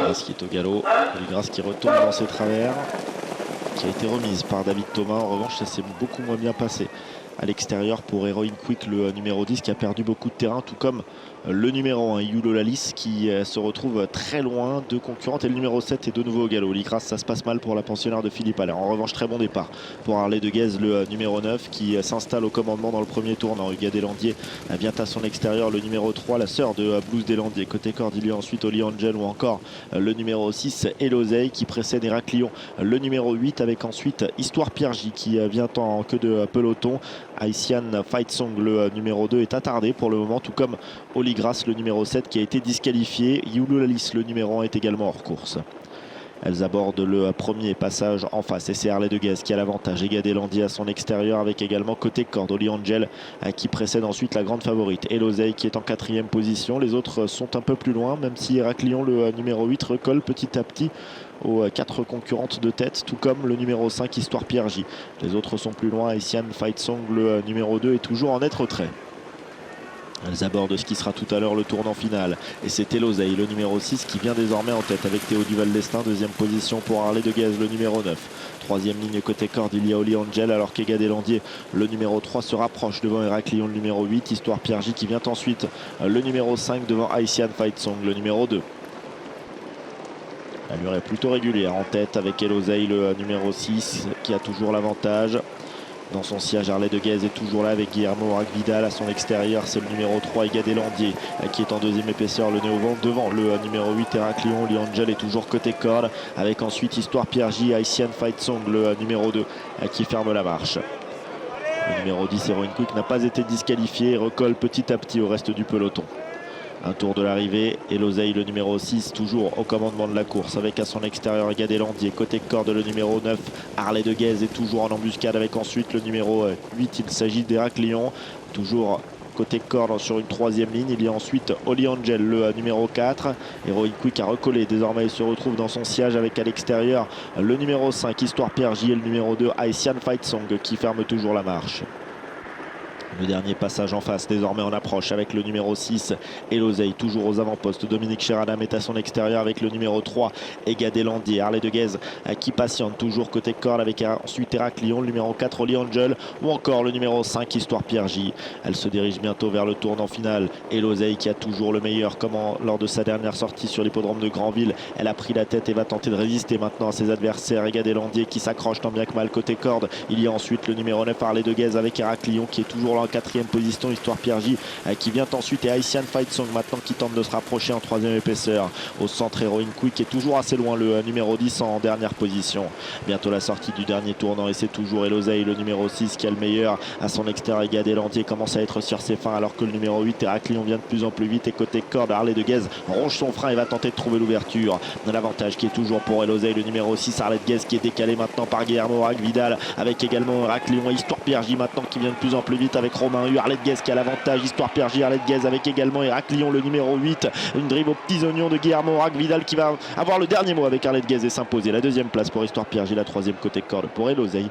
Oligras qui est au galop. Oligras qui retourne dans ses travers, qui a été remise par David Thomas. En revanche, ça s'est beaucoup moins bien passé à l'extérieur pour Heroic Quick, le numéro 10, qui a perdu beaucoup de terrain, tout comme le numéro 1, Yulo Lalis, qui se retrouve très loin de concurrentes. Et le numéro 7 est de nouveau au galop. Oligras, ça se passe mal pour la pensionnaire de Philippe Allaire. En revanche, très bon départ pour Harley de Guez, le numéro 9, qui s'installe au commandement dans le premier tournant. Hugues Deslandiers vient à son extérieur. Le numéro 3, la sœur de Blues Deslandiers. Côté corde, il y a ensuite Oli Angel ou encore le numéro 6, Eloseille, qui précède Héraclion, le numéro 8, avec ensuite Histoire Pierre J, qui vient en queue de peloton. Haitian Fight Song, le numéro 2, est attardé pour le moment, tout comme Oligras, le numéro 7, qui a été disqualifié. Yulo Lalis, le numéro 1, est également hors course. Elles abordent le premier passage en face et c'est Harley de Guez qui a l'avantage. Hugues Deslandiers à son extérieur, avec également côté corde Oli Angel qui précède ensuite la grande favorite Eloseille, qui est en 4e position. Les autres sont un peu plus loin, même si Héraclion, le numéro 8, recolle petit à petit aux 4 concurrentes de tête, tout comme le numéro 5, Histoire Pierre J. Les autres sont plus loin. Haitian Fight Song, le numéro 2, est toujours en net retrait. Elles abordent ce qui sera tout à l'heure le tournant final. Et c'est Eloseille, le numéro 6, qui vient désormais en tête avec Théo Duval d'Estaing. 2e position pour Harley de Guez, le numéro 9. 3e ligne côté corde, il y a Oli Angel, alors qu'Hugues Deslandiers, le numéro 3, se rapproche devant Héraclion, le numéro 8. Histoire Pierre J, qui vient ensuite le numéro 5 devant Haitian Fight Song, le numéro 2. L'allure est plutôt régulière en tête avec Eloseille, le numéro 6, qui a toujours l'avantage. Dans son siège, Harley de Guez est toujours là avec Guillermo Aurac-Vidal à son extérieur. C'est le numéro 3, Hugues Deslandiers, qui est en 2e épaisseur, le nez au vent devant le numéro 8, Héraclion. Oli Angel est toujours côté corde, avec ensuite Histoire Pierre J, Haitian Fight Song, le numéro 2, qui ferme la marche. Le numéro 10, Heroic Quick, n'a pas été disqualifié et recolle petit à petit au reste du peloton. Un tour de l'arrivée, Eloseille, le numéro 6, toujours au commandement de la course, avec à son extérieur Hugues Deslandiers. Côté corde, le numéro 9, Harley de Guez, est toujours en embuscade, avec ensuite le numéro 8, il s'agit d'Héraclion. Toujours côté corde sur une 3e ligne, il y a ensuite Oli Angel, le numéro 4. Heroic Quick a recollé, désormais il se retrouve dans son siège avec à l'extérieur le numéro 5, Histoire Pierre J, et le numéro 2, Haitian Fight Song, qui ferme toujours la marche. Le dernier passage en face, désormais en approche, avec le numéro 6, Eloseille, toujours aux avant-postes. Dominique Cheradam est à son extérieur avec le numéro 3, Hugues Deslandiers. Harley de Guez qui patiente, toujours côté corde, avec ensuite Héraclion, le numéro 4, Oli Angel, ou encore le numéro 5, Histoire Pierre J. Elle se dirige bientôt vers le tournant final. Eloseille, qui a toujours le meilleur, comme lors de sa dernière sortie sur l'hippodrome de Granville. Elle a pris la tête et va tenter de résister maintenant à ses adversaires. Hugues Deslandiers qui s'accroche tant bien que mal côté corde. Il y a ensuite le numéro 9, Harley de Guez, avec Héraclion, qui est toujours là en 4e position. Histoire Pierre J, qui vient ensuite, et Haitian Fight Song maintenant, qui tente de se rapprocher en 3e épaisseur. Au centre, Heroic Quick est toujours assez loin, le numéro 10, en dernière position. Bientôt la sortie du dernier tournant et c'est toujours Eloseille, le numéro 6, qui a le meilleur à son extérieur. Hugues Deslandiers commence à être sur ses fins, alors que le numéro 8, Héraclion, vient de plus en plus vite. Et côté corde, Harley de Guez ronge son frein et va tenter de trouver l'ouverture. L'avantage qui est toujours pour Eloseille, le numéro 6, Harley de Guez, qui est décalé maintenant par Guillermo Aurac-Vidal, avec également Héraclion et Histoire Pierre J maintenant, qui vient de plus en plus vite avec Romain Hu. Harley de Guez qui a l'avantage, Histoire Pierre J, Harley de Guez, avec également Héraclion, le numéro 8. Une drive aux petits oignons de Guillermo Aurac-Vidal, qui va avoir le dernier mot avec Harley de Guez et s'imposer. La 2e place pour Histoire Pierre J, la 3e côté corde pour Eloseille.